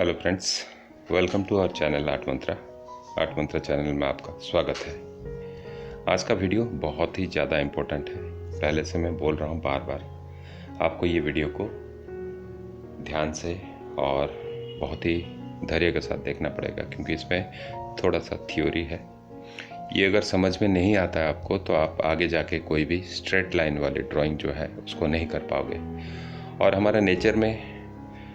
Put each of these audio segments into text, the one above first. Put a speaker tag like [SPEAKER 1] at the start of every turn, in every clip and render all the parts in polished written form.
[SPEAKER 1] Hello friends, welcome to our channel art mantra channel में आपका स्वागत है। आज का वीडियो बहुत ही ज़्यादा इम्पोर्टेंट है। पहले से मैं बोल रहा हूँ बार बार, आपको ये वीडियो को ध्यान से और बहुत ही धैर्य के साथ देखना पड़ेगा, क्योंकि इसमें थोड़ा सा थ्योरी है। ये अगर समझ में नहीं आता है आपको, तो आप आगे जाके कोई भी स्ट्रेट लाइन वाली ड्राइंग जो है उसको नहीं कर पाओगे। और हमारा नेचर में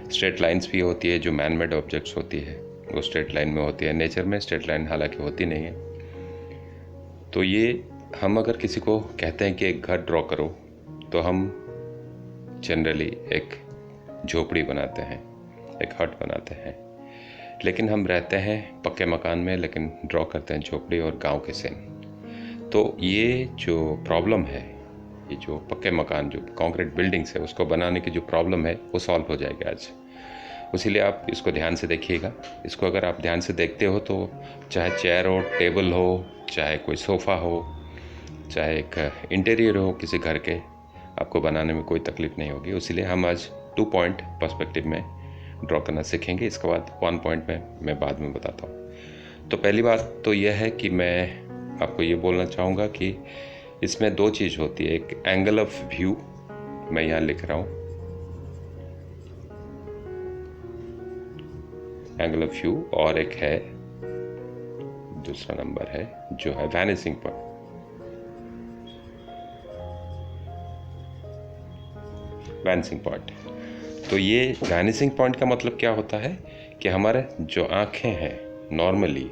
[SPEAKER 1] स्ट्रेट लाइंस भी होती है, जो मैन मेड ऑब्जेक्ट्स होती है वो स्ट्रेट लाइन में होती है। नेचर में स्ट्रेट लाइन हालांकि होती नहीं है। तो ये हम अगर किसी को कहते हैं कि एक घर ड्रॉ करो, तो हम जनरली एक झोपड़ी बनाते हैं, एक हट बनाते हैं। लेकिन हम रहते हैं पक्के मकान में, लेकिन ड्रॉ करते हैं झोपड़ी और गांव के सीन। तो ये जो प्रॉब्लम है, ये जो पक्के मकान, जो कंक्रीट बिल्डिंग्स है, उसको बनाने की जो प्रॉब्लम है वो सॉल्व हो जाएगी आज। इसीलिए आप इसको ध्यान से देखिएगा। इसको अगर आप ध्यान से देखते हो तो चाहे चेयर हो, टेबल हो, चाहे कोई सोफ़ा हो, चाहे एक इंटीरियर हो किसी घर के, आपको बनाने में कोई तकलीफ नहीं होगी। इसीलिए हम आज 2 पॉइंट पर्सपेक्टिव में ड्रॉ करना सीखेंगे। इसके बाद 1 पॉइंट में मैं बाद में बताता हूँ। तो पहली बात तो यह है कि मैं आपको ये बोलना चाहूँगा कि इसमें 2 चीज़ होती है। एक एंगल ऑफ व्यू, मैं यहाँ लिख रहा हूँ एंगल ऑफ व्यू, और एक है दूसरा नंबर है जो है वैनिसिंग पॉइंट। वैनिसिंग पॉइंट, तो ये वैनिसिंग पॉइंट का मतलब क्या होता है कि हमारे जो आँखें हैं नॉर्मली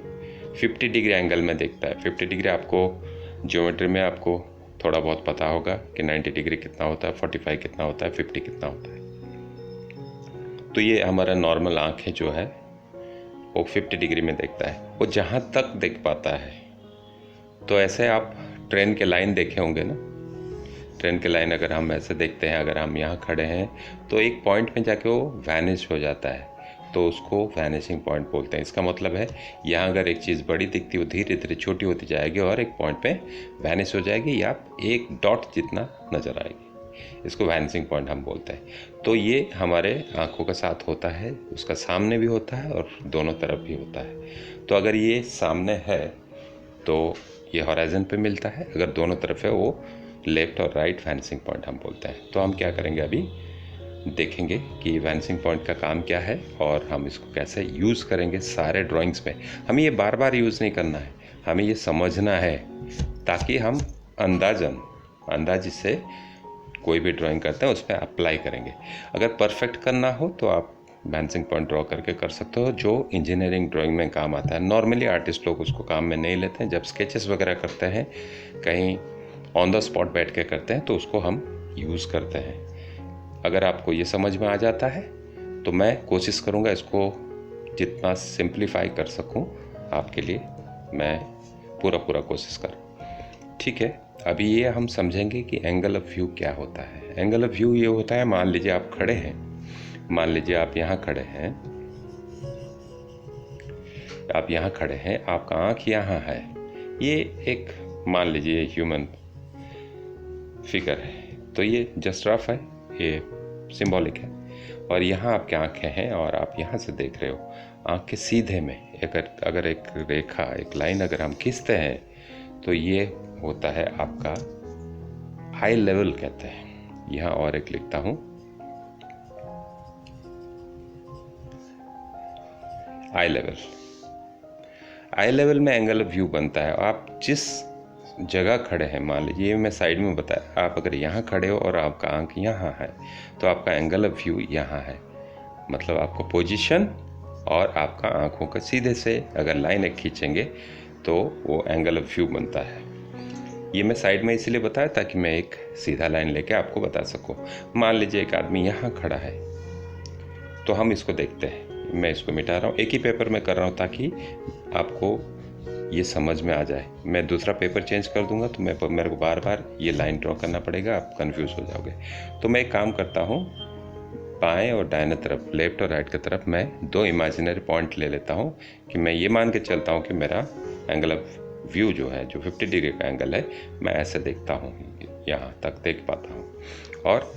[SPEAKER 1] 50 डिग्री एंगल में देखता है। 50 डिग्री आपको ज्योमेट्री में आपको थोड़ा बहुत पता होगा कि 90 डिग्री कितना होता है, 45 कितना होता है, 50 कितना होता है। तो ये हमारा नॉर्मल आँखें जो है वो 50 डिग्री में देखता है, वो जहाँ तक देख पाता है। तो ऐसे आप ट्रेन के लाइन देखे होंगे ना, ट्रेन के लाइन अगर हम ऐसे देखते हैं, अगर हम यहाँ खड़े हैं तो एक पॉइंट में जाके वो वैनिश हो जाता है, तो उसको वैनिशिंग पॉइंट बोलते हैं। इसका मतलब है यहाँ अगर एक चीज़ बड़ी दिखती है, वो धीरे धीरे छोटी होती जाएगी और एक पॉइंट पे वैनिश हो जाएगी, या एक डॉट जितना नज़र आएगी। इसको वैनिशिंग पॉइंट हम बोलते हैं। तो ये हमारे आँखों के साथ होता है, उसका सामने भी होता है और दोनों तरफ भी होता है। तो अगर ये सामने है तो ये हॉराइजन पे मिलता है, अगर दोनों तरफ है वो लेफ्ट और राइट वैनिशिंग पॉइंट हम बोलते हैं। तो हम क्या करेंगे, अभी देखेंगे कि वैनिशिंग पॉइंट का काम क्या है और हम इसको कैसे यूज़ करेंगे सारे ड्राइंग्स में। हमें ये बार बार यूज़ नहीं करना है, हमें ये समझना है, ताकि हम अंदाज से कोई भी ड्राइंग करते हैं उस पर अप्लाई करेंगे। अगर परफेक्ट करना हो तो आप वैनिशिंग पॉइंट ड्रॉ करके कर सकते हो, जो इंजीनियरिंग ड्राइंग में काम आता है। नॉर्मली आर्टिस्ट लोग उसको काम में नहीं लेते हैं। जब स्केचेस वगैरह करते हैं, कहीं ऑन द स्पॉट बैठ के करते हैं, तो उसको हम यूज़ करते हैं। अगर आपको ये समझ में आ जाता है तो मैं कोशिश करूँगा इसको जितना सिंप्लीफाई कर सकूँ आपके लिए, मैं पूरा कोशिश करूँ। ठीक है, अभी ये हम समझेंगे कि एंगल ऑफ व्यू क्या होता है। एंगल ऑफ व्यू ये होता है, मान लीजिए आप खड़े हैं, मान लीजिए आप यहाँ खड़े हैं, आपका आँख यहाँ है। ये एक मान लीजिए ह्यूमन फिगर है, तो ये जस्ट रफ है, ये सिंबॉलिक है। और यहाँ आपकी आँखें हैं और आप यहाँ से देख रहे हो। आँख के सीधे में अगर एक रेखा, एक लाइन अगर हम खींचते हैं, तो ये होता है आपका आई लेवल कहते हैं। यहाँ और एक लिखता हूँ, आई लेवल। आई लेवल में एंगल ऑफ व्यू बनता है। आप जिस जगह खड़े हैं, मान लीजिए मैं साइड में बताया, आप अगर यहाँ खड़े हो और आपका आँख यहाँ है, तो आपका एंगल ऑफ व्यू यहाँ है। मतलब आपको पोजीशन और आपका आँखों का सीधे से अगर लाइन एक खींचेंगे तो वो एंगल ऑफ व्यू बनता है। ये मैं साइड में इसलिए बताया ताकि मैं एक सीधा लाइन लेके आपको बता सकूं। मान लीजिए एक आदमी यहाँ खड़ा है, तो हम इसको देखते हैं। मैं इसको मिटा रहा हूँ, एक ही पेपर में कर रहा हूँ ताकि आपको ये समझ में आ जाए। मैं दूसरा पेपर चेंज कर दूंगा तो मेरे को बार बार ये लाइन ड्रॉ करना पड़ेगा, आप कंफ्यूज हो जाओगे। तो मैं एक काम करता हूँ, बाएं और दाहिने तरफ, लेफ्ट और राइट की तरफ मैं 2 इमेजिनरी पॉइंट ले लेता हूँ कि मैं ये मान के चलता हूँ कि मेरा एंगल ऑफ व्यू जो है, जो 50 डिग्री का एंगल है, मैं ऐसे देखता हूँ, यहाँ तक देख पाता हूँ। और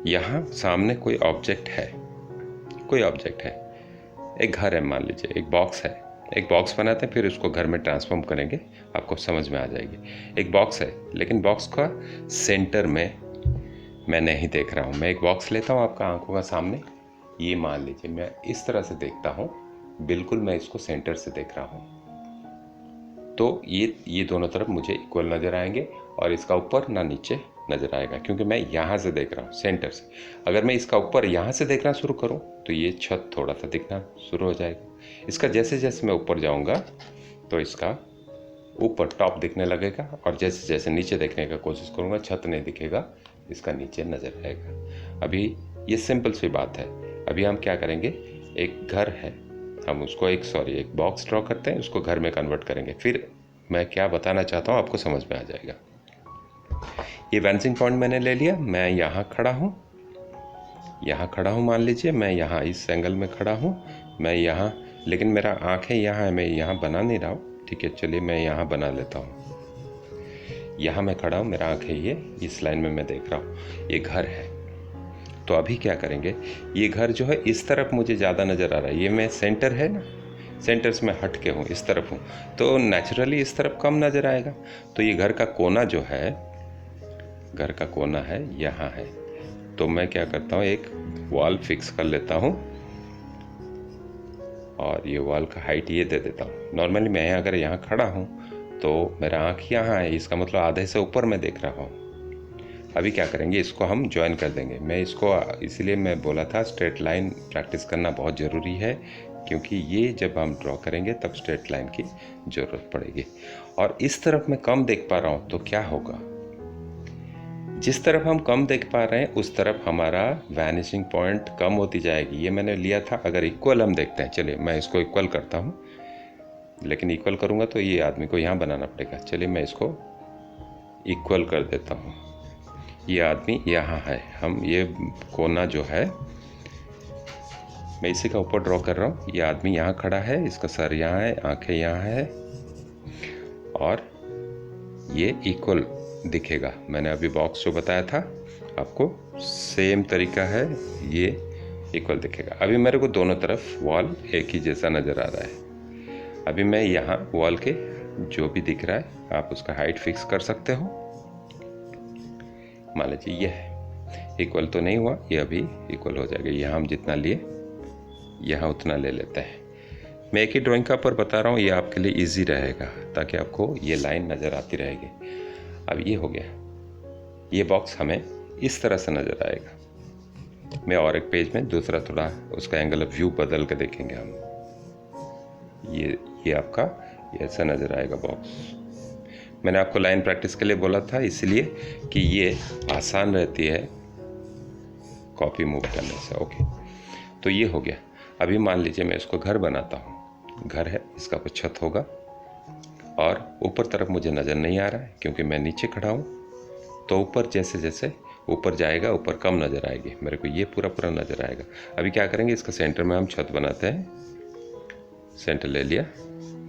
[SPEAKER 1] यहाँ सामने कोई ऑब्जेक्ट है, कोई ऑब्जेक्ट है, एक घर है मान लीजिए, एक बॉक्स है, एक बॉक्स बनाते हैं फिर उसको घर में ट्रांसफॉर्म करेंगे, आपको समझ में आ जाएगी। एक बॉक्स है लेकिन बॉक्स का सेंटर में मैं नहीं देख रहा हूँ। मैं एक बॉक्स लेता हूँ आपका आंखों का सामने, ये मान लीजिए मैं इस तरह से देखता हूँ, बिल्कुल मैं इसको सेंटर से देख रहा हूँ, तो ये दोनों तरफ मुझे इक्वल नज़र आएंगे और इसका ऊपर ना नीचे नज़र आएगा, क्योंकि मैं यहाँ से देख रहा हूँ सेंटर से। अगर मैं इसका ऊपर यहाँ से देखना शुरू करूँ तो ये छत थोड़ा सा दिखना शुरू हो जाएगा। इसका जैसे जैसे मैं ऊपर जाऊँगा तो इसका ऊपर टॉप दिखने लगेगा, और जैसे जैसे नीचे देखने का कोशिश करूँगा छत नहीं दिखेगा, इसका नीचे नज़र आएगा। अभी ये सिंपल सी बात है। अभी हम क्या करेंगे, एक घर है, हम उसको एक बॉक्स ड्रॉ करते हैं, उसको घर में कन्वर्ट करेंगे। फिर मैं क्या बताना चाहता हूँ आपको समझ में आ जाएगा। ये वैनिसिंग पॉइंट मैंने ले लिया, मैं यहाँ खड़ा हूँ मान लीजिए, मैं यहाँ इस एंगल में खड़ा हूँ, मैं यहाँ, लेकिन मेरा आँखें यहाँ है, मैं यहाँ बना नहीं रहा हूँ। ठीक है, चलिए मैं यहाँ बना लेता हूँ। यहाँ मैं खड़ा हूँ, मेरा आँखें ये इस लाइन में मैं देख रहा हूँ, ये घर है। तो अभी क्या करेंगे, ये घर जो है इस तरफ मुझे ज़्यादा नज़र आ रहा है, ये मैं सेंटर है ना, सेंटर से मैं हट के हूँ, इस तरफ हूँ, तो नेचुरली इस तरफ कम नज़र आएगा। तो ये घर का कोना जो है, घर का कोना है यहाँ है, तो मैं क्या करता हूँ, एक वॉल फिक्स कर लेता हूँ और ये वॉल का हाइट ये दे देता हूँ। नॉर्मली मैं अगर यहाँ खड़ा हूँ तो मेरा आँख यहाँ है, इसका मतलब आधे से ऊपर मैं देख रहा हूँ। अभी क्या करेंगे, इसको हम ज्वाइन कर देंगे। मैं इसको इसलिए मैं बोला था स्ट्रेट लाइन प्रैक्टिस करना बहुत ज़रूरी है, क्योंकि ये जब हम ड्रॉ करेंगे तब स्ट्रेट लाइन की ज़रूरत पड़ेगी। और इस तरफ मैं कम देख पा रहा हूँ तो क्या होगा, जिस तरफ हम कम देख पा रहे हैं उस तरफ हमारा वैनिशिंग पॉइंट कम होती जाएगी। ये मैंने लिया था, अगर इक्वल हम देखते हैं, चलिए मैं इसको इक्वल करता हूँ, लेकिन इक्वल करूँगा तो ये आदमी को यहाँ बनाना पड़ेगा। चलिए मैं इसको इक्वल कर देता हूँ, ये आदमी यहाँ है, हम ये कोना जो है मैं इसी का ऊपर ड्रॉ कर रहा हूँ। ये आदमी यहाँ खड़ा है, इसका सर यहाँ है, आंखें यहाँ है, और ये इक्वल दिखेगा। मैंने अभी बॉक्स जो बताया था आपको सेम तरीका है, ये इक्वल दिखेगा। अभी मेरे को दोनों तरफ वॉल एक ही जैसा नज़र आ रहा है। अभी मैं यहाँ वॉल के जो भी दिख रहा है आप उसका हाइट फिक्स कर सकते हो। मान लीजिए ये है, इक्वल तो नहीं हुआ, ये अभी इक्वल हो जाएगा। यहाँ हम जितना लिए यहाँ उतना ले लेते हैं। मैं एक ही ड्राइंग का पर बता रहा हूँ, ये आपके लिए इजी रहेगा ताकि आपको ये लाइन नज़र आती रहेगी। अब ये हो गया, ये बॉक्स हमें इस तरह से नज़र आएगा। मैं और एक पेज में दूसरा थोड़ा उसका एंगल ऑफ व्यू बदल के देखेंगे हम। ये आपका ये ऐसा नज़र आएगा बॉक्स। मैंने आपको लाइन प्रैक्टिस के लिए बोला था, इसलिए कि ये आसान रहती है कॉपी मूव करने से। ओके, तो ये हो गया। अभी मान लीजिए मैं इसको घर बनाता हूँ, घर है, इसका कुछ छत होगा, और ऊपर तरफ मुझे नज़र नहीं आ रहा है क्योंकि मैं नीचे खड़ा हूँ। तो ऊपर जैसे जैसे ऊपर जाएगा ऊपर कम नज़र आएगी, मेरे को ये पूरा पूरा नज़र आएगा। अभी क्या करेंगे, इसका सेंटर में हम छत बनाते हैं। सेंटर ले लिया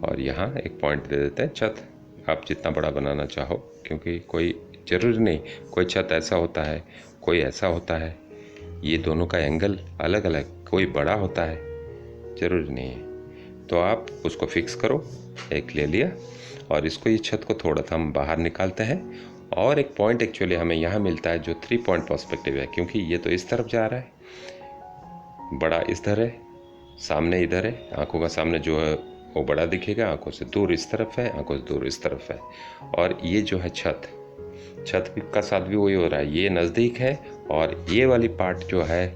[SPEAKER 1] और यहाँ एक पॉइंट दे देते हैं। छत आप जितना बड़ा बनाना चाहो, क्योंकि कोई ज़रूरी नहीं, कोई छत ऐसा होता है, कोई ऐसा होता है, ये दोनों का एंगल अलग अलग, कोई बड़ा होता है, ज़रूरी नहीं है। तो आप उसको फिक्स करो, एक ले लिया, और इसको ये छत को थोड़ा सा हम बाहर निकालते हैं, और एक पॉइंट एक्चुअली हमें यहाँ मिलता है जो 3 पॉइंट पर्सपेक्टिव है, क्योंकि ये तो इस तरफ जा रहा है, बड़ा इधर है, सामने इधर है, आंखों का सामने जो है वो बड़ा दिखेगा, आंखों से दूर इस तरफ है, आंखों से दूर इस तरफ है। और ये जो है छत का साथ भी वही हो रहा है, ये नज़दीक है और ये वाली पार्ट जो है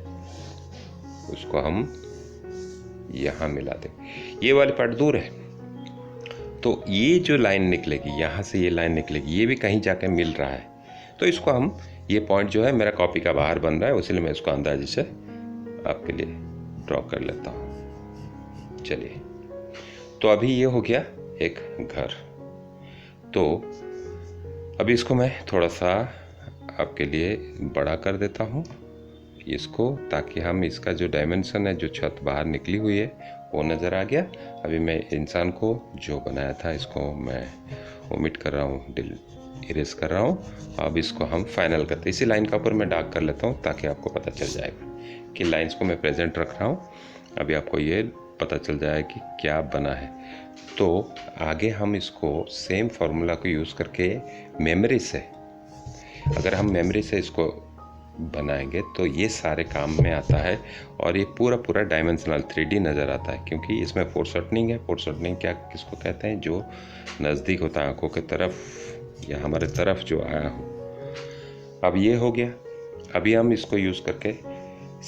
[SPEAKER 1] उसको हम यहाँ मिला दें, ये वाली पार्ट दूर है। तो ये जो लाइन निकलेगी, यहाँ से ये लाइन निकलेगी, ये भी कहीं जाके मिल रहा है, तो इसको हम, ये पॉइंट जो है मेरा कॉपी का बाहर बन रहा है, इसलिए मैं इसको अंदाजे से आपके लिए ड्रॉ कर लेता हूँ। चलिए, तो अभी ये हो गया एक घर। तो अभी इसको मैं थोड़ा सा आपके लिए बड़ा कर देता हूँ इसको, ताकि हम इसका जो डायमेंशन है, जो छत बाहर निकली हुई है वो नज़र आ गया। अभी मैं इंसान को जो बनाया था इसको मैं ओमिट कर रहा हूँ, इरेज कर रहा हूँ। अब इसको हम फाइनल करते हैं। इसी लाइन का ऊपर मैं डार्क कर लेता हूँ ताकि आपको पता चल जाएगा कि लाइंस को मैं प्रेजेंट रख रहा हूँ। अभी आपको ये पता चल जाएगा कि क्या बना है। तो आगे हम इसको सेम फार्मूला को यूज़ करके मेमोरी से, अगर हम मेमोरी से इसको बनाएंगे तो ये सारे काम में आता है और ये पूरा पूरा डायमेंशनल 3D नज़र आता है, क्योंकि इसमें फोरशॉर्टनिंग है। फोरशॉर्टनिंग क्या किसको कहते हैं? जो नज़दीक होता है आंखों के तरफ या हमारे तरफ जो आया हो। अब ये हो गया। अभी हम इसको यूज़ करके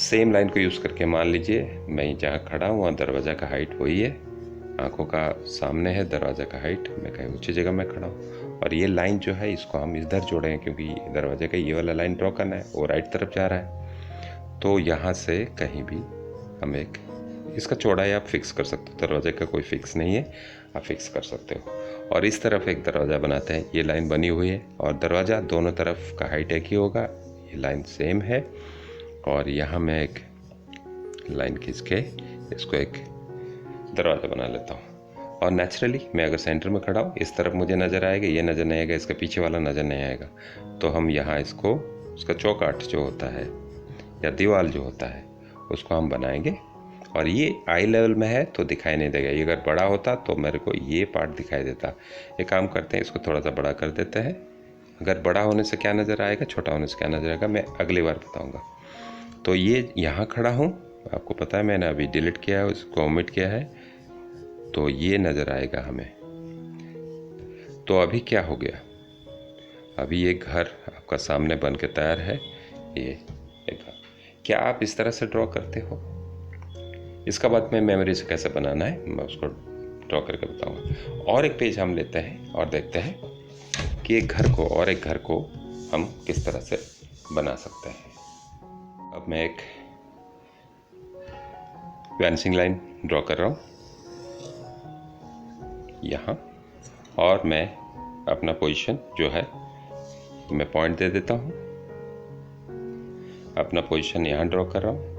[SPEAKER 1] सेम लाइन को यूज़ करके, मान लीजिए मैं जहाँ खड़ा हूँ वहाँ दरवाज़ा का हाइट वही है, आंखों का सामने है दरवाज़ा का हाइट, मैं कहीं ऊँची जगह में खड़ा हूँ और ये लाइन जो है इसको हम इधर जोड़ेंगे क्योंकि दरवाजे का ये वाला लाइन ड्रॉ करना है, वो राइट तरफ जा रहा है। तो यहाँ से कहीं भी हम एक, इसका चौड़ाई आप फिक्स कर सकते हो, दरवाजे का कोई फिक्स नहीं है, आप फिक्स कर सकते हो। और इस तरफ एक दरवाज़ा बनाते हैं, ये लाइन बनी हुई है और दरवाज़ा दोनों तरफ का हाइट एक ही होगा, ये लाइन सेम है। और यहाँ मैं एक लाइन खींच के इसको एक दरवाज़ा बना लेता हूँ। और नेचुरली मैं अगर सेंटर में खड़ा हूँ, इस तरफ मुझे नज़र आएगा, ये नज़र नहीं आएगा, इसके पीछे वाला नज़र नहीं आएगा। तो हम यहाँ इसको, उसका चौकाठ जो होता है या दीवार जो होता है उसको हम बनाएंगे। और ये आई लेवल में है तो दिखाई नहीं देगा, ये अगर बड़ा होता तो मेरे को ये पार्ट दिखाई देता। एक काम करते हैं, इसको थोड़ा सा बड़ा कर देते हैं। अगर बड़ा होने से क्या नज़र आएगा, छोटा होने से क्या नज़र आएगा, मैं अगली बार बताऊँगा। तो ये यहाँ खड़ा हूँ, आपको पता है मैंने अभी डिलीट किया है, उसको ओमिट किया है, तो ये नज़र आएगा हमें। तो अभी क्या हो गया, अभी ये घर आपका सामने बन के तैयार है। ये एक घर, क्या आप इस तरह से ड्रॉ करते हो? इसका बाद में मेमोरी से कैसे बनाना है मैं उसको ड्रॉ करके बताऊँगा। और एक पेज हम लेते हैं और देखते हैं कि एक घर को और एक घर को हम किस तरह से बना सकते हैं। अब मैं एक वैनिशिंग लाइन ड्रॉ कर रहा हूँ यहाँ, और मैं अपना पोजीशन जो है मैं पॉइंट दे देता हूँ। अपना पोजीशन यहाँ ड्रॉ कर रहा हूँ।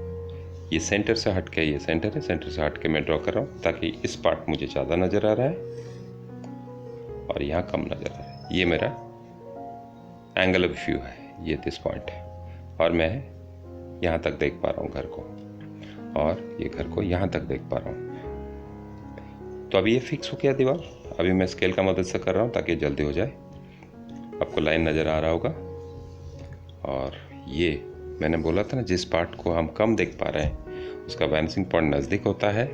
[SPEAKER 1] ये सेंटर से हट के, ये सेंटर है, सेंटर से हट के मैं ड्रॉ कर रहा हूँ ताकि इस पार्ट मुझे ज़्यादा नज़र आ रहा है और यहाँ कम नज़र आ रहा है। ये मेरा एंगल ऑफ व्यू है, ये दिस पॉइंट है, और मैं यहाँ तक देख पा रहा हूँ घर को, और ये घर को यहाँ तक देख पा रहा हूँ। तो अभी ये फिक्स हो गया दीवार। अभी मैं स्केल का मदद से कर रहा हूँ ताकि जल्दी हो जाए। आपको लाइन नज़र आ रहा होगा। और ये मैंने बोला था ना, जिस पार्ट को हम कम देख पा रहे हैं उसका वैनिशिंग पॉइंट नज़दीक होता है,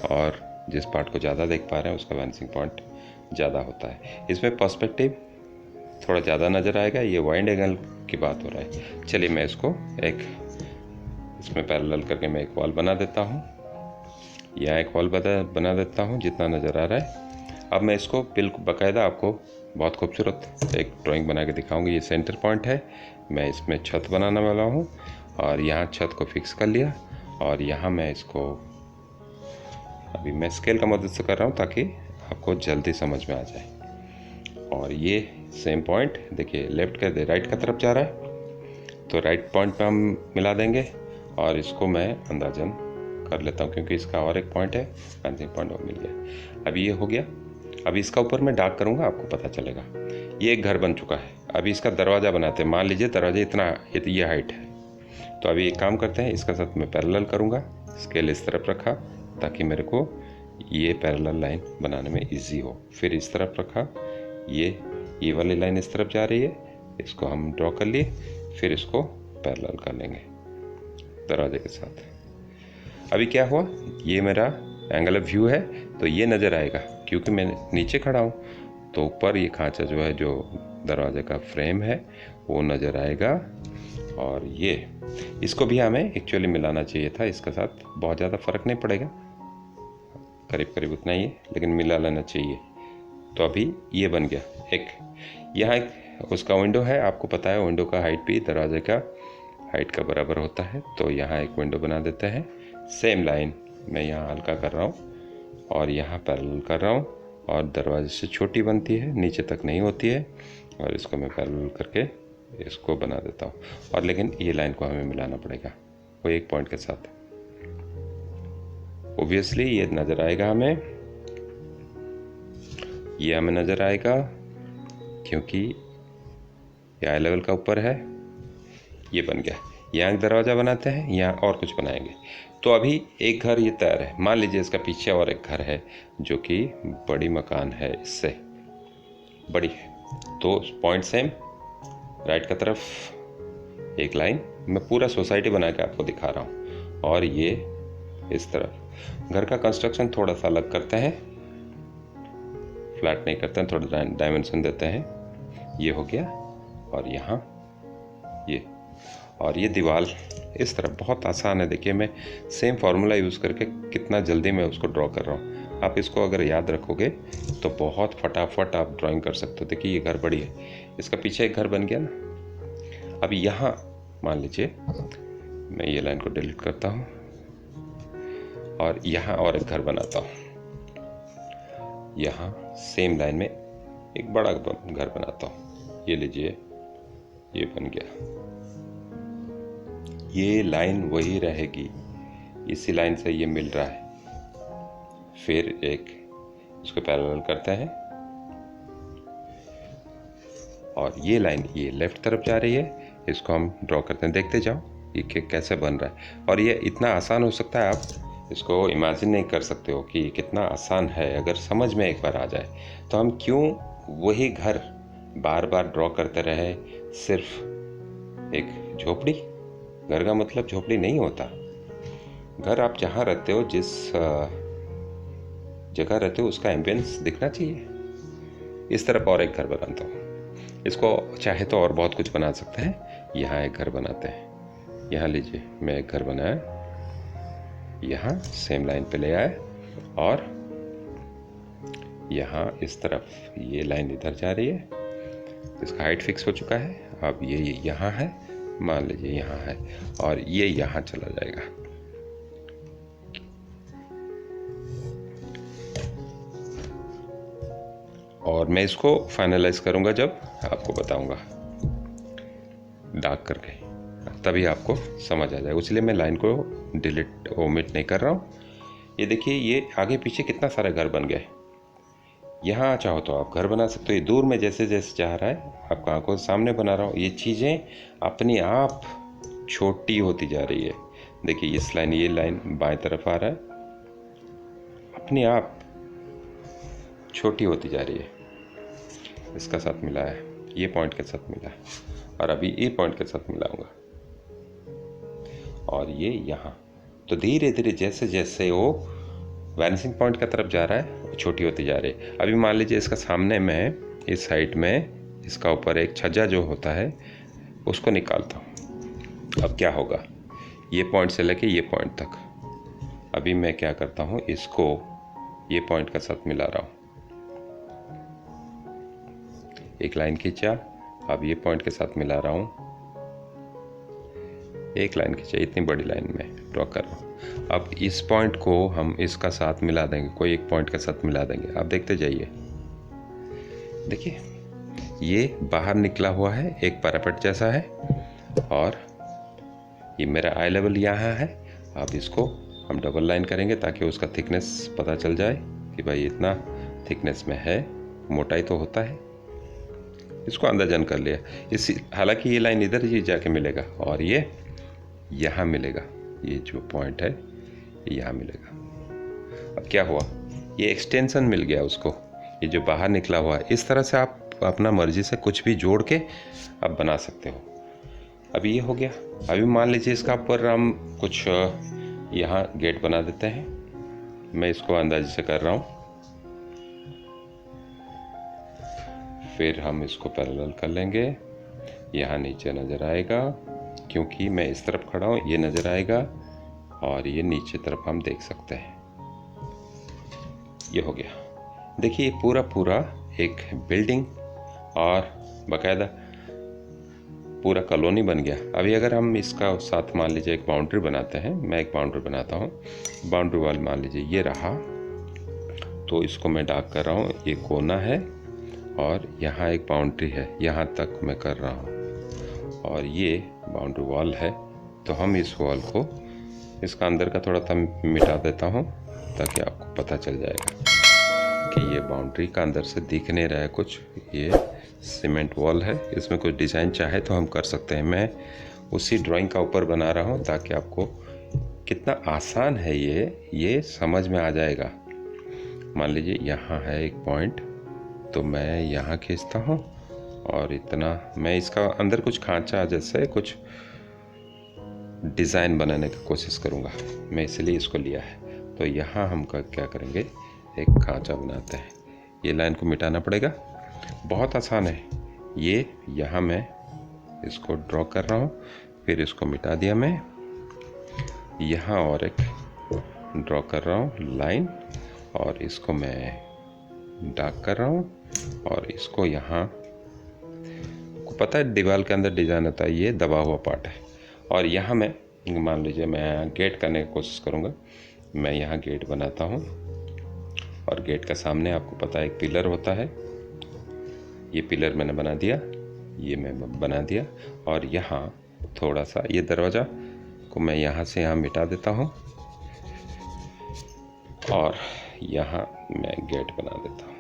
[SPEAKER 1] और जिस पार्ट को ज़्यादा देख पा रहे हैं उसका वैनिशिंग पॉइंट ज़्यादा होता है। इसमें पर्सपेक्टिव थोड़ा ज़्यादा नज़र आएगा, ये वाइड एंगल की बात हो रहा है। चलिए मैं इसको एक, इसमें पैरेलल करके मैं एक वॉल बना देता हूँ, यहाँ एक वॉल बना देता हूँ जितना नज़र आ रहा है। अब मैं इसको बिल्कुल बाकायदा आपको बहुत खूबसूरत एक ड्राइंग बना के दिखाऊंगी। ये सेंटर पॉइंट है, मैं इसमें छत बनाने वाला हूँ और यहाँ छत को फिक्स कर लिया, और यहाँ मैं इसको अभी मैं स्केल का मदद से कर रहा हूँ ताकि आपको जल्दी समझ में आ जाए। और ये सेम पॉइंट देखिए, लेफ्ट का राइट का तरफ जा रहा है, तो राइट पॉइंट पे हम मिला देंगे और इसको मैं अंदाजन कर लेता हूँ क्योंकि इसका और एक पॉइंट है, वैनिशिंग पॉइंट वो मिल गया। अभी ये हो गया। अभी इसका ऊपर मैं डार्क करूँगा, आपको पता चलेगा। ये एक घर बन चुका है। अभी इसका दरवाज़ा बनाते हैं। मान लीजिए दरवाज़ा इतना, ये हाइट है, तो अभी एक काम करते हैं, इसका साथ मैं पैरेलल करूँगा। स्केल इस तरफ रखा ताकि मेरे को ये पैरेलल लाइन बनाने में इजी हो। फिर इस तरफ रखा, ये वाली लाइन इस तरफ जा रही है, इसको हम ड्रॉ कर लिए, फिर इसको पैरेलल कर लेंगे दरवाजे के साथ। अभी क्या हुआ, ये मेरा एंगल ऑफ व्यू है, तो ये नज़र आएगा क्योंकि मैं नीचे खड़ा हूँ, तो ऊपर ये खांचा जो है, जो दरवाजे का फ्रेम है, वो नज़र आएगा। और ये इसको भी हमें एक्चुअली मिलाना चाहिए था, इसके साथ बहुत ज़्यादा फ़र्क नहीं पड़ेगा, करीब करीब उतना ही है, लेकिन मिला लेना चाहिए। तो अभी ये बन गया। एक यहाँ एक उसका विंडो है, आपको पता है विंडो का हाइट भी दरवाजे का हाइट का बराबर होता है, तो यहाँ एक विंडो बना देते हैं। सेम लाइन मैं यहाँ हल्का कर रहा हूँ और यहाँ पैरेलल कर रहा हूँ, और दरवाजे से छोटी बनती है, नीचे तक नहीं होती है, और इसको मैं पैरेलल करके इसको बना देता हूँ। और लेकिन ये लाइन को हमें मिलाना पड़ेगा वो एक पॉइंट के साथ। ओब्वियसली ये नज़र आएगा हमें, ये हमें नज़र आएगा, क्योंकि ये आई लेवल का ऊपर है, ये बन गया। यहाँ एक दरवाज़ा बनाते हैं, यहाँ और कुछ बनाएंगे। तो अभी एक घर ये तैयार है। मान लीजिए इसका पीछे और एक घर है जो कि बड़ी मकान है, इससे बड़ी है। तो पॉइंट सेम, राइट का तरफ एक लाइन, मैं पूरा सोसाइटी बना के आपको दिखा रहा हूँ। और ये इस तरफ घर का कंस्ट्रक्शन थोड़ा सा अलग करते हैं, फ्लैट नहीं करते हैं, थोड़ा डायमेंशन देते हैं। ये हो गया, और यहाँ ये, और ये दीवार इस तरफ। बहुत आसान है, देखिए मैं सेम फार्मूला यूज़ करके कितना जल्दी मैं उसको ड्रॉ कर रहा हूँ। आप इसको अगर याद रखोगे तो बहुत फटाफट आप ड्राइंग कर सकते हो। देखिए ये घर बड़ी है, इसका पीछे एक घर बन गया ना। अब यहाँ मान लीजिए मैं ये लाइन को डिलीट करता हूँ और यहाँ और एक घर बनाता हूँ। यहाँ सेम लाइन में एक बड़ा घर बनाता हूँ। ये लीजिए, ये बन गया। ये लाइन वही रहेगी, इसी लाइन से ये मिल रहा है। फिर एक इसको पैरेलल करते हैं, और ये लाइन ये लेफ्ट तरफ जा रही है, इसको हम ड्रॉ करते हैं। देखते जाओ ये कैसे बन रहा है। और ये इतना आसान हो सकता है, आप इसको इमेजिन नहीं कर सकते हो कि कितना आसान है। अगर समझ में एक बार आ जाए तो हम क्यों वही घर बार बार ड्रॉ करते रहे। सिर्फ एक झोपड़ी, घर का मतलब झोपड़ी नहीं होता। घर आप जहाँ रहते हो, जिस जगह रहते हो, उसका एम्बियंस दिखना चाहिए। इस तरफ और एक घर बनाता हूँ। इसको चाहे तो और बहुत कुछ बना सकते हैं। यहाँ एक घर बनाते हैं। यहाँ लीजिए मैं एक घर बनाया, यहाँ सेम लाइन पे ले आए, और यहाँ इस तरफ ये लाइन इधर जा रही है। इसका हाइट फिक्स हो चुका है। अब ये यहाँ है, मान लीजिए यहाँ है, और ये यहाँ चला जाएगा। और मैं इसको फाइनलाइज करूँगा जब आपको बताऊँगा डार्क करके, तभी आपको समझ आ जाएगा। इसलिए मैं लाइन को डिलीट ओमिट नहीं कर रहा हूँ। ये देखिए ये आगे पीछे कितना सारा घर बन गया है। यहाँ चाहो तो आप घर बना सकते हो। ये दूर में जैसे जैसे जा रहा है, आपको आंखों के सामने बना रहा हूँ। ये चीज़ें अपनी आप छोटी होती जा रही है। देखिए इस लाइन, ये लाइन बाएं तरफ आ रहा है, अपने आप छोटी होती जा रही है। इसका साथ मिला है, ये पॉइंट के साथ मिला है, और अभी ये पॉइंट के साथ मिलाऊंगा, और ये यहाँ। तो धीरे धीरे जैसे जैसे वो वैनिसिंग पॉइंट की तरफ जा रहा है, वो छोटी होती जा रही है। अभी मान लीजिए इसका सामने में, इस साइड में इसका ऊपर एक छज्जा जो होता है उसको निकालता हूँ। अब क्या होगा, ये पॉइंट से लेके ये पॉइंट तक। अभी मैं क्या करता हूँ, इसको ये पॉइंट के साथ मिला रहा हूँ। एक लाइन खींचा, अब ये पॉइंट के साथ मिला रहा हूँ। एक लाइन खींचा, इतनी बड़ी लाइन में ड्रॉ कर रहा हूँ। अब इस पॉइंट को हम इसका साथ मिला देंगे, कोई एक पॉइंट के साथ मिला देंगे। आप देखते जाइए, देखिए ये बाहर निकला हुआ है, एक पैरापेट जैसा है, और ये मेरा आई लेवल यहाँ है। अब इसको हम डबल लाइन करेंगे ताकि उसका थिकनेस पता चल जाए कि भाई इतना थिकनेस में है। मोटाई तो होता है, इसको अंदाजन कर लिया। इस हालांकि ये लाइन इधर ही जाके मिलेगा, और ये यहाँ मिलेगा। ये जो पॉइंट है ये यहाँ मिलेगा। अब क्या हुआ, ये एक्सटेंशन मिल गया उसको, ये जो बाहर निकला हुआ है। इस तरह से आप अपना मर्जी से कुछ भी जोड़ के आप बना सकते हो। अभी ये हो गया। अभी मान लीजिए इसका ऊपर हम कुछ यहाँ गेट बना देते हैं। मैं इसको अंदाजे से कर रहा हूँ। फिर हम इसको पैरेलल कर लेंगे। यहाँ नीचे नज़र आएगा, क्योंकि मैं इस तरफ खड़ा हूँ, ये नज़र आएगा, और ये नीचे तरफ हम देख सकते हैं। ये हो गया। देखिए पूरा पूरा एक बिल्डिंग और बाकायदा पूरा कॉलोनी बन गया। अभी अगर हम इसका साथ मान लीजिए एक बाउंड्री बनाते हैं, मैं एक बाउंड्री बनाता हूँ। बाउंड्री वाल मान लीजिए ये रहा, तो इसको मैं डार्क कर रहा हूँ। ये कोना है, और यहाँ एक बाउंड्री है, यहाँ तक मैं कर रहा हूँ, और ये बाउंड्री वॉल है। तो हम इस वॉल को, इसका अंदर का थोड़ा सा मिटा देता हूँ ताकि आपको पता चल जाएगा कि ये बाउंड्री का अंदर से दिख नहीं रहा है कुछ, ये सीमेंट वॉल है, इसमें कुछ डिज़ाइन चाहे तो हम कर सकते हैं। मैं उसी ड्राइंग का ऊपर बना रहा हूँ ताकि आपको कितना आसान है ये समझ में आ जाएगा। मान लीजिए यहाँ है एक पॉइंट, तो मैं यहाँ खींचता हूँ और इतना मैं इसका अंदर कुछ खांचा जैसे कुछ डिज़ाइन बनाने की कोशिश करूँगा, मैं इसलिए इसको लिया है। तो यहाँ हम क्या करेंगे, एक खांचा बनाते हैं। ये लाइन को मिटाना पड़ेगा, बहुत आसान है ये। यहाँ मैं इसको ड्रॉ कर रहा हूँ, फिर इसको मिटा दिया मैं। यहाँ और एक ड्रॉ कर रहा हूँ लाइन, और इसको मैं डार्क कर रहा हूँ, और इसको यहाँ को पता है दीवार के अंदर डिज़ाइन होता है, ये दबा हुआ पार्ट है। और यहाँ मैं मान लीजिए मैं गेट करने की कोशिश करूँगा। मैं यहाँ गेट बनाता हूँ, और गेट का सामने आपको पता है एक पिलर होता है, ये पिलर मैंने बना दिया, ये मैं बना दिया। और यहाँ थोड़ा सा ये दरवाज़ा को मैं यहाँ से यहाँ मिटा देता हूँ, और यहाँ मैं गेट बना देता हूँ।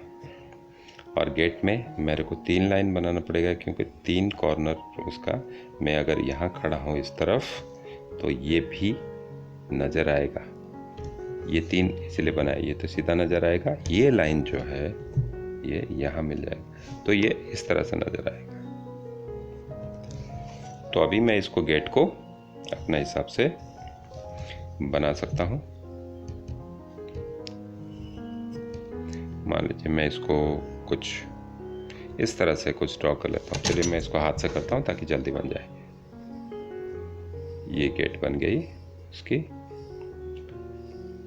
[SPEAKER 1] और गेट में मेरे को 3 लाइन बनाना पड़ेगा, क्योंकि 3 कॉर्नर उसका। मैं अगर यहाँ खड़ा हूँ इस तरफ, तो ये भी नज़र आएगा। ये 3 इसलिए बनाया, ये तो सीधा नज़र आएगा, ये लाइन जो है ये यहाँ मिल जाएगा, तो ये इस तरह से नज़र आएगा। तो अभी मैं इसको गेट को अपने हिसाब से बना सकता हूँ। मान लीजिए मैं इसको कुछ इस तरह से कुछ ड्रॉ कर लेता हूँ। चलिए मैं इसको हाथ से करता हूँ ताकि जल्दी बन जाए। ये गेट बन गई उसकी।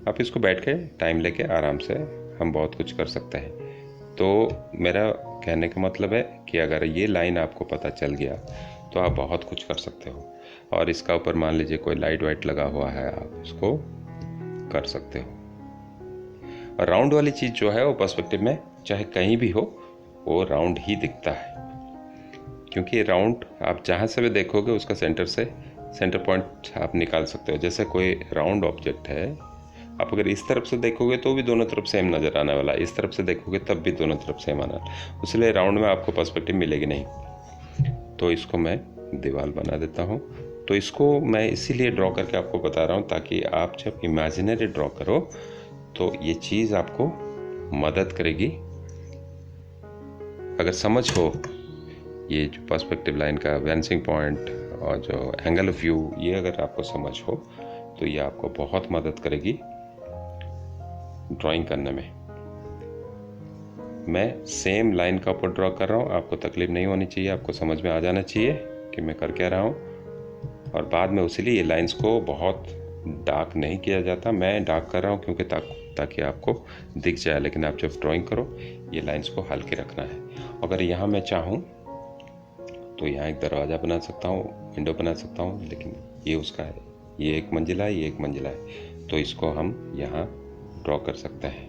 [SPEAKER 1] आप इसको बैठ के टाइम लेके आराम से हम बहुत कुछ कर सकते हैं। तो मेरा कहने का मतलब है कि अगर ये लाइन आपको पता चल गया तो आप बहुत कुछ कर सकते हो। और इसका ऊपर मान लीजिए कोई लाइट वाइट लगा हुआ है, आप इसको कर सकते हो। और राउंड वाली चीज़ जो है वो पर्सपेक्टिव में चाहे कहीं भी हो वो राउंड ही दिखता है, क्योंकि राउंड आप जहाँ से भी देखोगे उसका सेंटर पॉइंट आप निकाल सकते हो। जैसे कोई राउंड ऑब्जेक्ट है, आप अगर इस तरफ से देखोगे तो भी दोनों तरफ सेम नज़र आने वाला है, इस तरफ से देखोगे तब भी दोनों तरफ सेम आना, इसलिए राउंड में आपको पर्सपेक्टिव मिलेगी नहीं। तो इसको मैं दीवार बना देता हूँ। तो इसको मैं इसीलिए ड्रॉ करके आपको बता रहा हूँ ताकि आप जब इमेजिनरी ड्रॉ करो तो ये चीज़ आपको मदद करेगी। अगर समझ हो ये जो पर्सपेक्टिव लाइन का वैनिशिंग पॉइंट और जो एंगल ऑफ व्यू, ये अगर आपको समझ हो तो ये आपको बहुत मदद करेगी ड्राइंग करने में। मैं सेम लाइन का ऊपर ड्रॉ कर रहा हूँ, आपको तकलीफ नहीं होनी चाहिए, आपको समझ में आ जाना चाहिए कि मैं कर क्या रहा हूँ। और बाद में उसीलिए ये लाइंस को बहुत डार्क नहीं किया जाता, मैं डार्क कर रहा हूँ क्योंकि ताकि आपको दिख जाए। लेकिन आप जब ड्राइंग करो ये लाइंस को हल्के रखना है। अगर यहाँ मैं चाहूँ तो यहाँ एक दरवाज़ा बना सकता हूँ, विंडो बना सकता हूँ, लेकिन ये उसका है, ये एक मंजिला है, ये एक मंजिला है, तो इसको हम यहाँ ड्रॉ कर सकते हैं।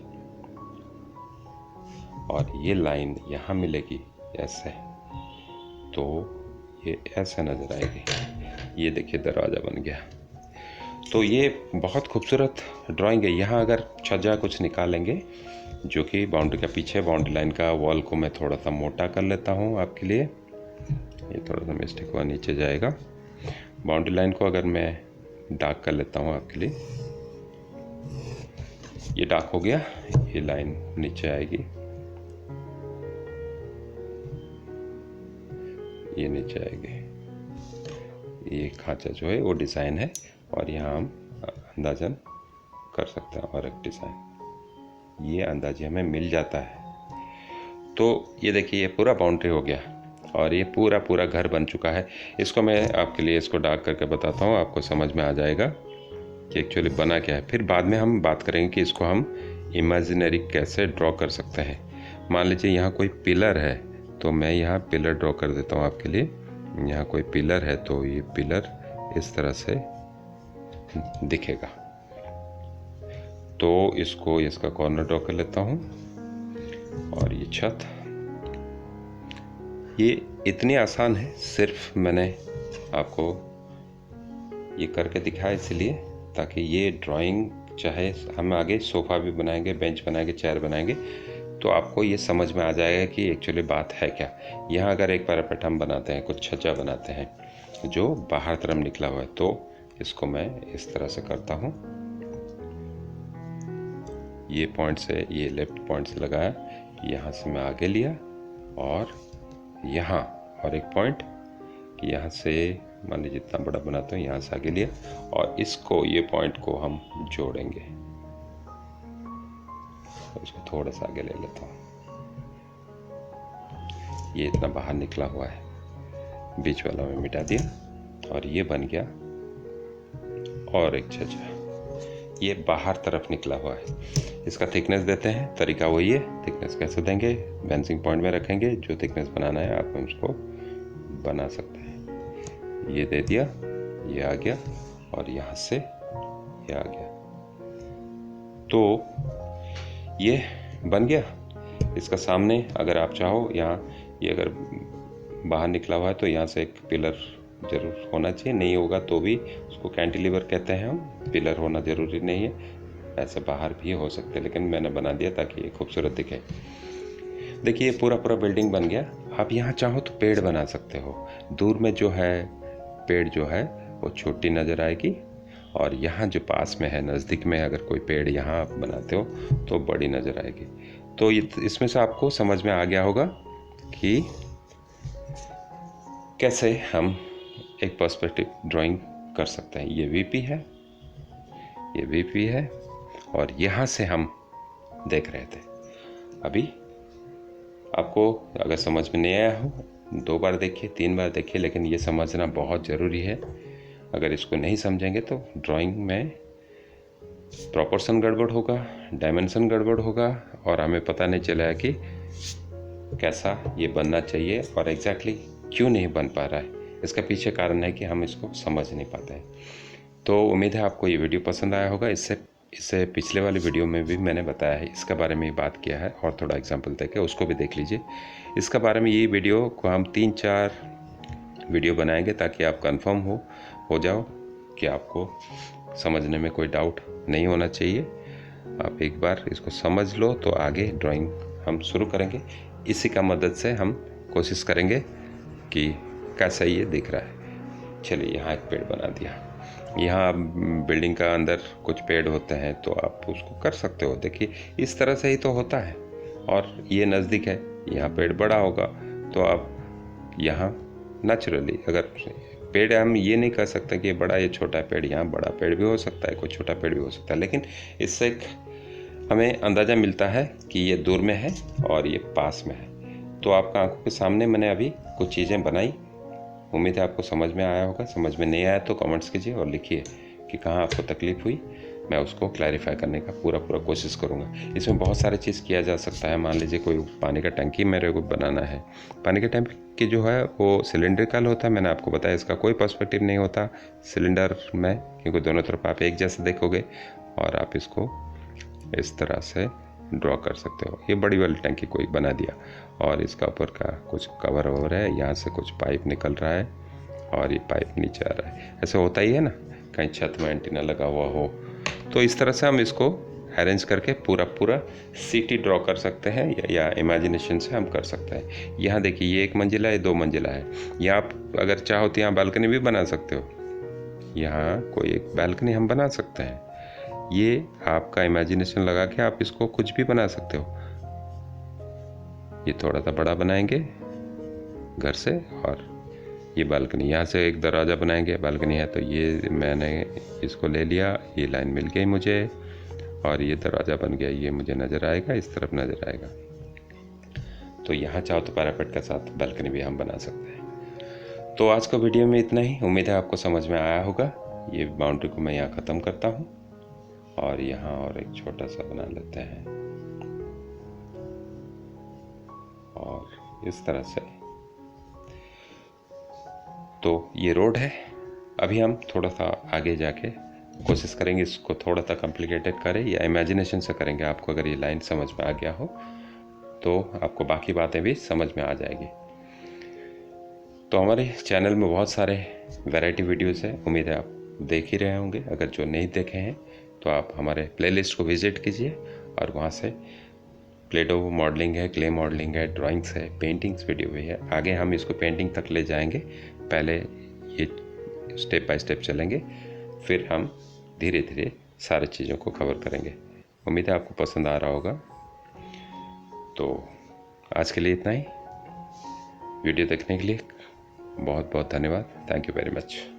[SPEAKER 1] और ये लाइन यहाँ मिलेगी ऐसे, तो ये ऐसे नज़र आएगी। ये देखिए दरवाज़ा बन गया। तो ये बहुत खूबसूरत ड्राइंग है। यहाँ अगर छज्जा कुछ निकालेंगे जो कि बाउंड्री का पीछे, बाउंड्री लाइन का वॉल को मैं थोड़ा सा मोटा कर लेता हूँ आपके लिए। ये थोड़ा सा मिस्टेक हुआ, नीचे जाएगा। बाउंड्री लाइन को अगर मैं डार्क कर लेता हूँ आपके लिए, ये डार्क हो गया, ये लाइन नीचे आएगी, ये नीचे आएगी। ये खांचा जो है वो डिज़ाइन है, और यहाँ हम अंदाज़न कर सकते हैं और एक डिज़ाइन, ये अंदाजे हमें मिल जाता है। तो ये देखिए ये पूरा बाउंड्री हो गया और ये पूरा घर बन चुका है। इसको मैं आपके लिए इसको डार्क करके बताता हूँ, आपको समझ में आ जाएगा कि एक्चुअली बना क्या है। फिर बाद में हम बात करेंगे कि इसको हम इमेजिनरी कैसे ड्रॉ कर सकते हैं। मान लीजिए यहाँ कोई पिलर है, तो मैं यहाँ पिलर ड्रॉ कर देता हूँ आपके लिए। यहाँ कोई पिलर है तो ये पिलर इस तरह से दिखेगा, तो इसको इसका कॉर्नर ड्रॉ कर लेता हूँ। और ये छत, ये इतनी आसान है, सिर्फ मैंने आपको ये करके दिखाया इसलिए ताकि ये ड्राइंग, चाहे हम आगे सोफ़ा भी बनाएंगे, बेंच बनाएंगे, चेयर बनाएंगे, तो आपको ये समझ में आ जाएगा कि एक्चुअली बात है क्या। यहाँ अगर एक पैरापेट हम बनाते हैं, कुछ छज्जा बनाते हैं जो बाहर तरफ निकला हुआ है, तो इसको मैं इस तरह से करता हूँ। ये पॉइंट से, ये लेफ्ट पॉइंट से लगाया, यहाँ से मैं आगे लिया और यहाँ, और एक पॉइंट यहाँ से मान लीजिए जितना बड़ा बनाता हूँ, यहाँ से आगे लिया और इसको, ये पॉइंट को हम जोड़ेंगे। तो इसको थोड़ा सा आगे ले लेता हूँ। ये इतना बाहर निकला हुआ है, बीच वाला मैं मिटा दिया और ये बन गया। और एक छज्जा ये बाहर तरफ निकला हुआ है। इसका थिकनेस देते हैं, तरीका वही है। थिकनेस कैसे देंगे, बेंचिंग पॉइंट में रखेंगे, जो थिकनेस बनाना है आप उसको बना सकते हैं। ये दे दिया, ये आ गया और यहाँ से ये आ गया, तो ये बन गया। इसका सामने अगर आप चाहो, यहाँ ये अगर बाहर निकला हुआ है तो यहाँ से एक पिलर जरूर होना चाहिए, नहीं होगा तो भी उसको कैंटिलीवर कहते हैं हम, पिलर होना ज़रूरी नहीं है, ऐसे बाहर भी हो सकते हैं, लेकिन मैंने बना दिया ताकि ये खूबसूरत दिखे। देखिए पूरा बिल्डिंग बन गया। आप यहाँ चाहो तो पेड़ बना सकते हो। दूर में जो है पेड़ जो है वो छोटी नज़र आएगी, और यहाँ जो पास में है, नज़दीक में अगर कोई पेड़ यहाँ आप बनाते हो तो बड़ी नज़र आएगी। तो इसमें से आपको समझ में आ गया होगा कि कैसे हम एक पर्सपेक्टिव ड्राइंग कर सकते हैं। ये वीपी है, ये वीपी है, और यहाँ से हम देख रहे थे। अभी आपको अगर समझ में नहीं आया हो, 2 बार देखिए, 3 बार देखिए, लेकिन ये समझना बहुत ज़रूरी है। अगर इसको नहीं समझेंगे तो ड्राइंग में प्रोपोर्शन गड़बड़ होगा, डायमेंशन गड़बड़ होगा, और हमें पता नहीं चलेगा कि कैसा ये बनना चाहिए और एग्जैक्टली क्यों नहीं बन पा रहा है। इसका पीछे कारण है कि हम इसको समझ नहीं पाते हैं। तो उम्मीद है आपको ये वीडियो पसंद आया होगा। इससे पिछले वाले वीडियो में भी मैंने बताया है, इसके बारे में ही बात किया है, और थोड़ा एग्जांपल देके उसको भी देख लीजिए। इसके बारे में ये वीडियो को हम 3-4 वीडियो बनाएंगे ताकि आप कंफर्म हो जाओ कि आपको समझने में कोई डाउट नहीं होना चाहिए। आप एक बार इसको समझ लो तो आगे ड्राइंग हम शुरू करेंगे। इसी का मदद से हम कोशिश करेंगे कि कैसा ये दिख रहा है। चलिए यहाँ एक पेड़ बना दिया। यहाँ बिल्डिंग का अंदर कुछ पेड़ होते हैं तो आप उसको कर सकते हो। देखिए इस तरह से ही तो होता है, और ये नज़दीक है, यहाँ पेड़ बड़ा होगा तो आप यहाँ नेचुरली, अगर पेड़ हम ये नहीं कह सकते कि ये बड़ा ये छोटा पेड़, यहाँ बड़ा पेड़ भी हो सकता है, कोई छोटा पेड़ भी हो सकता है, लेकिन इससे एक हमें अंदाज़ा मिलता है कि ये दूर में है और ये पास में है। तो आपका आंखों के सामने मैंने अभी कुछ चीज़ें बनाई। उम्मीद है आपको समझ में आया होगा। समझ में नहीं आया तो कमेंट्स कीजिए और लिखिए कि कहाँ आपको तकलीफ़ हुई। मैं उसको क्लैरिफाई करने का पूरा कोशिश करूँगा। इसमें बहुत सारे चीज़ किया जा सकता है। मान लीजिए कोई पानी का टंकी मेरे को बनाना है। पानी का टंकी जो है वो सिलेंड्रिकल होता है, मैंने आपको बताया। इसका कोई पर्सपेक्टिव नहीं होता सिलेंडर में, क्योंकि दोनों तरफ आप एक जैसे देखोगे, और आप इसको इस तरह से ड्रॉ कर सकते हो। ये बड़ी वाली टंकी कोई बना दिया, और इसका ऊपर का कुछ कवर ओवर है, यहाँ से कुछ पाइप निकल रहा है और ये पाइप नीचे आ रहा है। ऐसे होता ही है ना, कहीं छत में एंटीना लगा हुआ हो। तो इस तरह से हम इसको अरेंज करके पूरा सिटी ड्रॉ कर सकते हैं, या इमेजिनेशन से हम कर सकते हैं। यहाँ देखिए ये 1 मंजिला है, 2 मंजिला है। यहाँ आप अगर चाहो तो यहाँ बालकनी भी बना सकते हो। यहाँ कोई एक बालकनी हम बना सकते हैं। ये आपका इमेजिनेशन लगा के आप इसको कुछ भी बना सकते हो। ये थोड़ा सा बड़ा बनाएंगे घर से, और ये बालकनी, यहाँ से एक दरवाज़ा बनाएंगे, बालकनी है तो ये मैंने इसको ले लिया, ये लाइन मिल गई मुझे, और ये दरवाज़ा बन गया। ये मुझे नज़र आएगा, इस तरफ नज़र आएगा। तो यहाँ चाहो तो पैरापेट के साथ बालकनी भी हम बना सकते हैं। तो आज का वीडियो में इतना ही। उम्मीद है आपको समझ में आया होगा। ये बाउंड्री को मैं यहाँ ख़त्म करता हूँ, और यहाँ और एक छोटा सा बना लेते हैं, और इस तरह से। तो ये रोड है। अभी हम थोड़ा सा आगे जाके कोशिश करेंगे इसको थोड़ा सा कॉम्प्लिकेटेड करें, या इमेजिनेशन से करेंगे। आपको अगर ये लाइन समझ में आ गया हो तो आपको बाकी बातें भी समझ में आ जाएगी। तो हमारे चैनल में बहुत सारे वैरायटी वीडियोस हैं, उम्मीद है आप देख ही रहे होंगे। अगर जो नहीं देखे हैं तो आप हमारे प्लेलिस्ट को विज़िट कीजिए, और वहाँ से प्ले डो मॉडलिंग है, क्ले मॉडलिंग है, ड्राइंग्स है, पेंटिंग्स वीडियो भी है। आगे हम इसको पेंटिंग तक ले जाएंगे, पहले ये स्टेप बाय स्टेप चलेंगे, फिर हम धीरे धीरे सारी चीज़ों को कवर करेंगे। उम्मीद है आपको पसंद आ रहा होगा। तो आज के लिए इतना ही। वीडियो देखने के लिए बहुत बहुत धन्यवाद। Thank you very much.